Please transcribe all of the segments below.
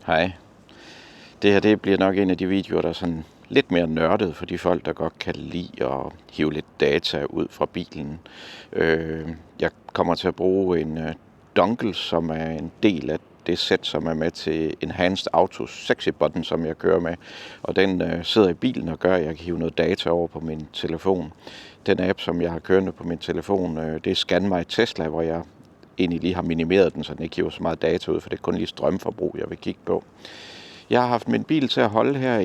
Hej. Det her bliver nok en af de videoer, der er sådan lidt mere nørdet for de folk, der godt kan lide at hive lidt data ud fra bilen. Jeg kommer til at bruge en dongle, som er en del af det sæt, som er med til Enhanced Auto Sexy Button, som jeg kører med. Og den sidder i bilen og gør, at jeg kan hive noget data over på min telefon. Den app, som jeg har kørende på min telefon, det er Scan My Tesla, hvor jeg egentlig lige har minimeret den, så den ikke giver så meget data ud, for det er kun lige strømforbrug, jeg vil kigge på. Jeg har haft min bil til at holde her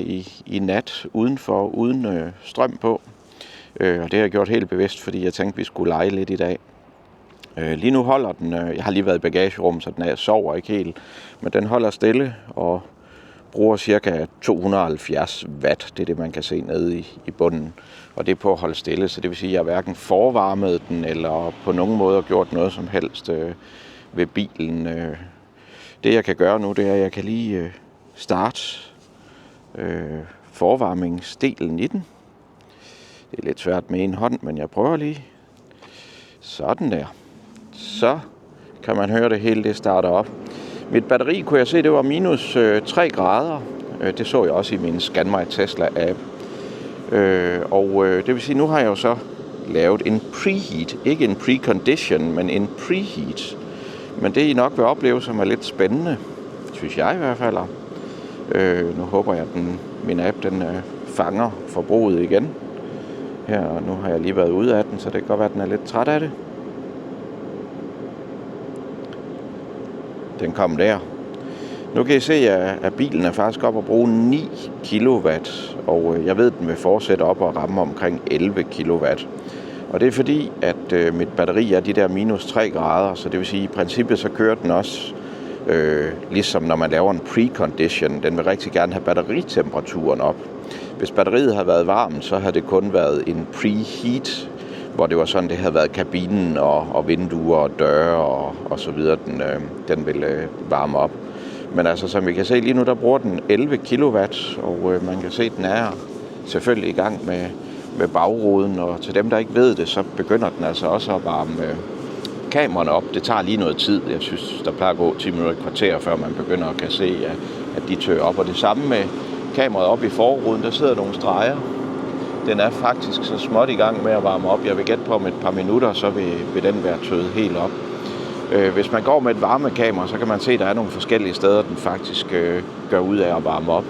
i nat udenfor, uden strøm på. Og det har jeg gjort helt bevidst, fordi jeg tænkte, vi skulle lege lidt i dag. Lige nu holder den, jeg har lige været i bagagerummet, så den sover ikke helt, men den holder stille og bruger ca. 270 watt. Det er det, man kan se nede i bunden. Og det er på at holde stille, så det vil sige, at jeg hverken forvarmet den eller på nogen måde gjort noget som helst ved bilen. Det jeg kan gøre nu, det er, at jeg kan lige starte forvarmningsdelen i den. Det er lidt svært med en hånd, men jeg prøver lige. Sådan der. Så kan man høre det hele, det starter op. Mit batteri kunne jeg se, det var minus 3 grader. Det så jeg også i min Scan My Tesla app. Det vil sige, nu har jeg jo så lavet en preheat. Ikke en precondition, men en preheat. Men det I nok vil opleve, som er lidt spændende, synes jeg i hvert fald. Nu håber jeg, at min app den fanger forbruget igen. Her, og nu har jeg lige været ude af den, så det kan godt være, at den er lidt træt af det. Den kom der. Nu kan I se, at bilen er faktisk op at bruge 9 kW, og jeg ved, at den vil fortsætte op og ramme omkring 11 kW. Og det er fordi, at mit batteri er de der minus 3 grader, så det vil sige, at i princippet så kører den også ligesom når man laver en precondition. Den vil rigtig gerne have batteritemperaturen op. Hvis batteriet havde været varmt, så havde det kun været en preheat, hvor det var sådan, det havde været kabinen og vinduer og døre og så videre, den ville varme op. Men altså, som vi kan se lige nu, der bruger den 11 kW, og man kan se, at den er selvfølgelig i gang med bagruden. Og til dem, der ikke ved det, så begynder den altså også at varme kameraerne op. Det tager lige noget tid. Jeg synes, der plejer at gå 10 minutter, et kvarter, før man begynder at kan se, at de tør op. Og det samme med kameraet op i forruden, der sidder nogle streger. Den er faktisk så småt i gang med at varme op. Jeg vil gætte på om et par minutter, så vil den være tøet helt op. Hvis man går med et varmekamera, så kan man se, at der er nogle forskellige steder, den faktisk gør ud af at varme op.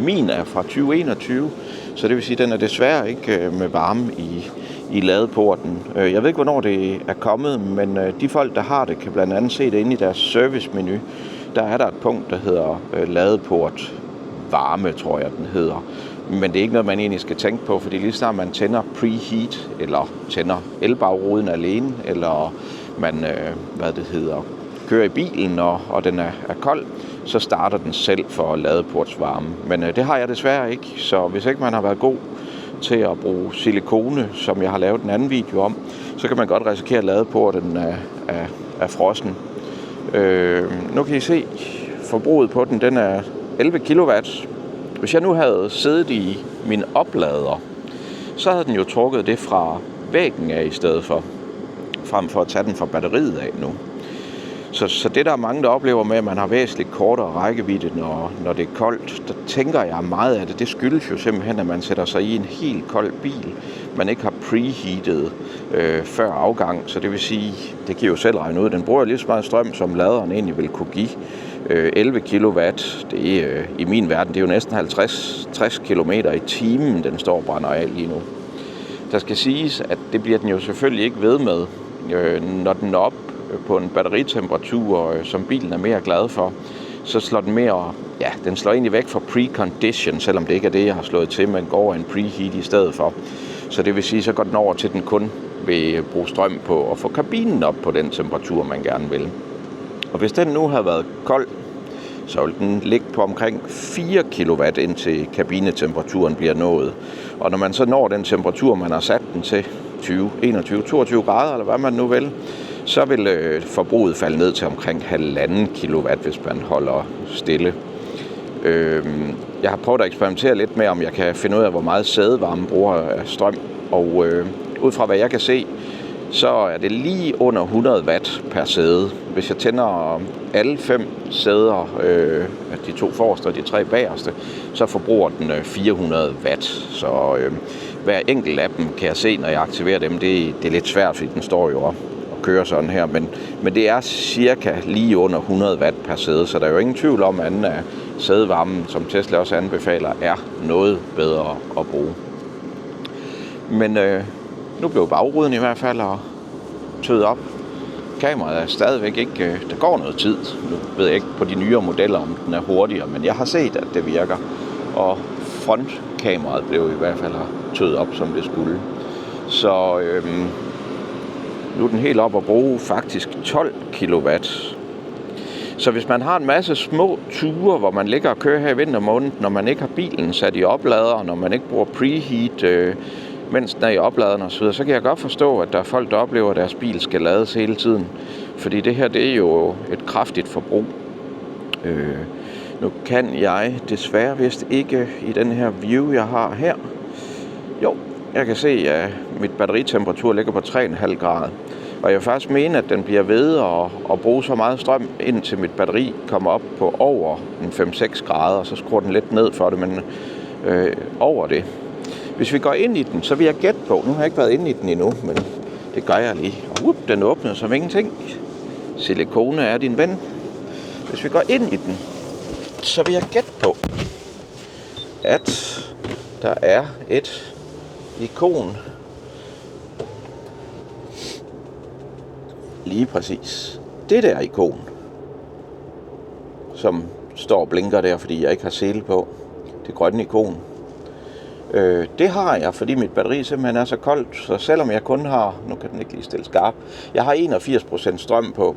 Min er fra 2021, så det vil sige, at den er desværre ikke med varme i ladeporten. Jeg ved ikke, hvornår det er kommet, men de folk, der har det, kan blandt andet se det inde i deres servicemenu. Der er der et punkt, der hedder ladeport varme, tror jeg, den hedder. Men det er ikke noget, man egentlig skal tænke på, fordi lige snart man tænder preheat, eller tænder elbagruden alene, eller man kører i bilen, og den er kold, så starter den selv for ladeportsvarme. Men det har jeg desværre ikke, så hvis ikke man har været god til at bruge silikone, som jeg har lavet en anden video om, så kan man godt risikere, at ladeporten er frossen. Nu kan I se, forbruget på den er 11 kW. Hvis jeg nu havde siddet i min oplader, så havde den jo trukket det fra væggen af i stedet for, frem for at tage den fra batteriet af nu. Så det der er mange, der oplever med, at man har væsentligt kortere rækkevidde, når det er koldt, der tænker jeg meget af det. Det skyldes jo simpelthen, at man sætter sig i en helt kold bil, man ikke har preheatet før afgang. Så det vil sige, det kan jo selv regne ud, den bruger lige så meget strøm, som laderen egentlig vil kunne give. 11 kW, det er i min verden, det er jo næsten 50-60 km i timen, den står og brænder af lige nu. Der skal siges, at det bliver den jo selvfølgelig ikke ved med, når den er op på en batteritemperatur, som bilen er mere glad for, så slår den mere, den slår egentlig væk fra precondition, selvom det ikke er det, jeg har slået til, men går en preheat i stedet for. Så det vil sige, så går den over til, den kun vil bruge strøm på at få kabinen op på den temperatur, man gerne vil. Og hvis den nu havde været kold, så vil den ligge på omkring 4 kW, indtil kabinetemperaturen bliver nået. Og når man så når den temperatur, man har sat den til, 20, 21, 22 grader, eller hvad man nu vil, så vil forbruget falde ned til omkring 1,5 kW, hvis man holder stille. Jeg har prøvet at eksperimentere lidt med, om jeg kan finde ud af, hvor meget sædevarme bruger af strøm. Og ud fra hvad jeg kan se, så er det lige under 100 watt per sæde. Hvis jeg tænder alle 5 sæder, de 2 forreste og de 3 bagerste, så forbruger den 400 watt. Så hver enkelt af dem kan jeg se, når jeg aktiverer dem. Det er lidt svært, fordi den står jo og kører sådan her. Men det er cirka lige under 100 watt per sæde, så der er jo ingen tvivl om, at sædevarmen, som Tesla også anbefaler, er noget bedre at bruge. Men nu blev bagruden i hvert fald tøet op. Kameraet er stadigvæk ikke... Der går noget tid. Nu ved jeg ikke på de nyere modeller, om den er hurtigere, men jeg har set, at det virker. Og frontkameraet blev i hvert fald tøet op, som det skulle. Så nu er den helt op at bruge faktisk 12 kW. Så hvis man har en masse små ture, hvor man ligger og kører her i vintermåneden, når man ikke har bilen sat i oplader, når man ikke bruger preheat, mens den er i opladeren og så videre, så kan jeg godt forstå, at der er folk, der oplever, at deres bil skal lades hele tiden. Fordi det her, det er jo et kraftigt forbrug. Nu kan jeg desværre vist ikke i den her view, jeg har her. Jo, jeg kan se, at mit batteritemperatur ligger på 3,5 grader. Og jeg vil faktisk mene, at den bliver ved at bruge så meget strøm, indtil mit batteri kommer op på over 5-6 grader, og så skruer den lidt ned for det, men over det. Hvis vi går ind i den, så vil jeg gætte på, nu har jeg ikke været inde i den endnu, men det gør jeg lige. Og den åbnede som ingenting. Silikone er din ven. Hvis vi går ind i den, så vil jeg gætte på, at der er et ikon. Lige præcis. Det der ikon, som står og blinker der, fordi jeg ikke har sele på. Det grønne ikon. Det har jeg, fordi mit batteri simpelthen er så koldt, så selvom jeg kun har, nu kan den ikke lige stille skarp, jeg har 81% strøm på.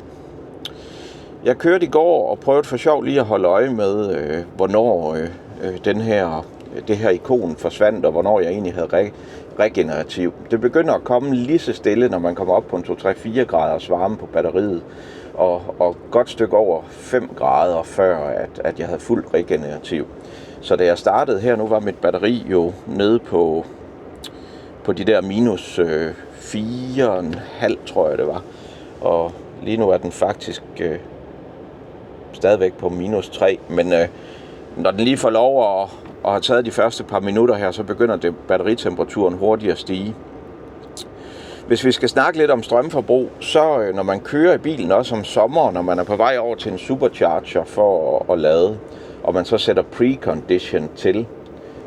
Jeg kørte i går og prøvede for sjov lige at holde øje med, hvornår det her ikon forsvandt, og hvornår jeg egentlig havde regenerativ. Det begynder at komme lige så stille, når man kommer op på en 2-3-4 graders varme på batteriet, og godt stykke over 5 grader før, at jeg havde fuld regenerativ. Så da jeg startede her, nu var mit batteri jo nede på de der minus 4,5, tror jeg det var. Og lige nu er den faktisk stadigvæk på minus 3. Men når den lige får lov at have taget de første par minutter her, så begynder batteritemperaturen hurtigt at stige. Hvis vi skal snakke lidt om strømforbrug, så når man kører i bilen også om sommeren, når man er på vej over til en supercharger for at lade, og man så sætter precondition til,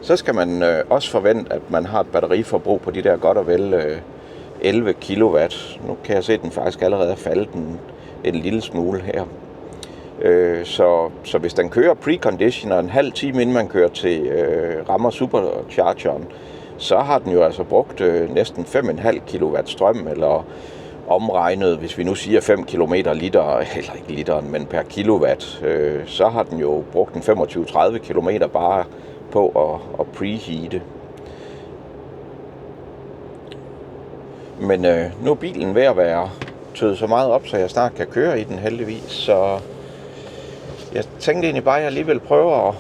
så skal man også forvente, at man har et batteriforbrug på de der godt og vel 11 kW. Nu kan jeg se, at den faktisk allerede er faldet en lille smule her. Så hvis den kører preconditioner en halv time, inden man kører til rammer superchargeren, så har den jo altså brugt næsten 5,5 kW strøm, eller omregnet, hvis vi nu siger 5 km liter, eller ikke literen, men per kilowatt, så har den jo brugt en 25-30 km bare på at preheate. Men nu er bilen ved at være tøet så meget op, så jeg snart kan køre i den heldigvis, så jeg tænkte egentlig bare, at jeg alligevel prøver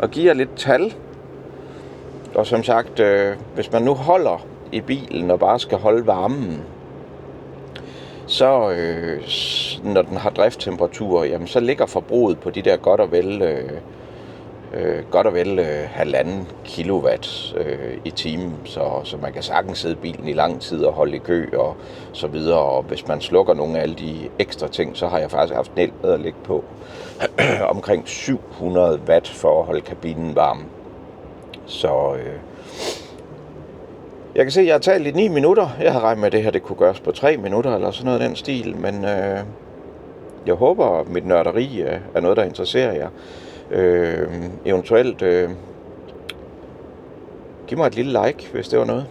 at give jer lidt tal. Og som sagt, hvis man nu holder i bilen og bare skal holde varmen, så når den har drifttemperatur, jamen, så ligger forbruget på de der godt og vel 1,5 kilowatt i timen, så man kan sagtens sidde i bilen i lang tid og holde i kø og så videre. Og hvis man slukker nogle af alle de ekstra ting, så har jeg faktisk haft en el med at ligge på omkring 700 watt for at holde kabinen varm. Så jeg kan se, at jeg har talt i 9 minutter. Jeg havde regnet med, at det her det kunne gøres på 3 minutter eller sådan noget af den stil, men jeg håber, at mit nørderi er noget, der interesserer jer. Eventuelt giv mig et lille like, hvis det var noget.